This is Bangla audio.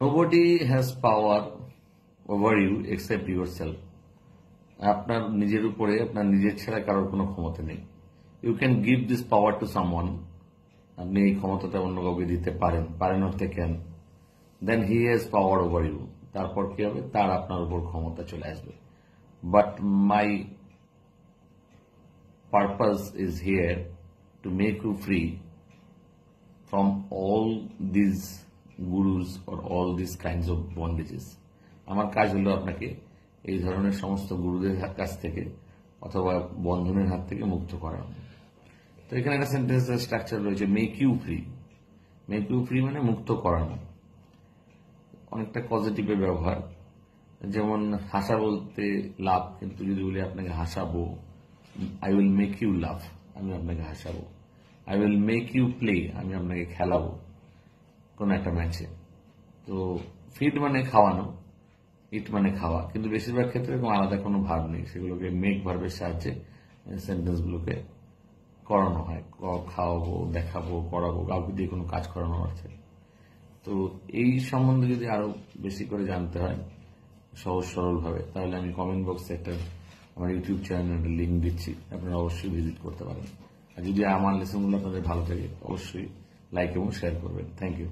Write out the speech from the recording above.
Nobody has power over you except yourself. আপনার নিজের উপরে আপনার নিজের ছাড়া কারোর কোনো ক্ষমতা নেই। You can give this power to someone, আপনি এই ক্ষমতাটা অন্য কাউকে দিতে পারেন অর্থে can, then he has power over you, তারপর কি হবে, তার আপনার উপর ক্ষমতা চলে আসবে। But my purpose is here to make you free from all these gurus or all these kinds of bondages. আমার কাজ হলো আপনাকে এই ধরনের সমস্ত গুরুদের কাছ থেকে অথবা বন্ধনের হাত থেকে মুক্ত করানো। তো এখানে একটা সেন্টেন্সের স্ট্রাকচার রয়েছে, make you free. Make you free মানে মুক্ত করানো, অনেকটা পজিটিভের ব্যবহার। যেমন হাসা বলতে লাভ, কিন্তু যদি বলি আপনাকে হাসাবো, I will make you love, আমি আপনাকে হাসাবো। I will make you play, আমি আপনাকে খেলাবো কোন একটা ম্যাচে। তো ফিড মানে খাওয়ানো, ইট মানে খাওয়া, কিন্তু বেশিরভাগ ক্ষেত্রে এরকম আলাদা কোনো ভাব নেই, সেগুলোকে মেক ভার্বের সাহায্যে সেন্টেন্সগুলোকে করানো হয়। খাওয়াবো, দেখাবো, করাবো, কাউকে দিয়ে কোনো কাজ করানো অর্থে। তো এই সম্বন্ধে যদি আরো বেশি করে জানতে হয় সহজ সরল ভাবে, তাহলে আমি কমেন্ট বক্সে একটা আমার ইউটিউব চ্যানেলের লিঙ্ক দিচ্ছি, আপনারা অবশ্যই ভিজিট করতে পারেন। আর যদি আমার লেসনগুলো আপনাদের ভালো লাগে অবশ্যই লাইক এবং শেয়ার করবেন। Thank you.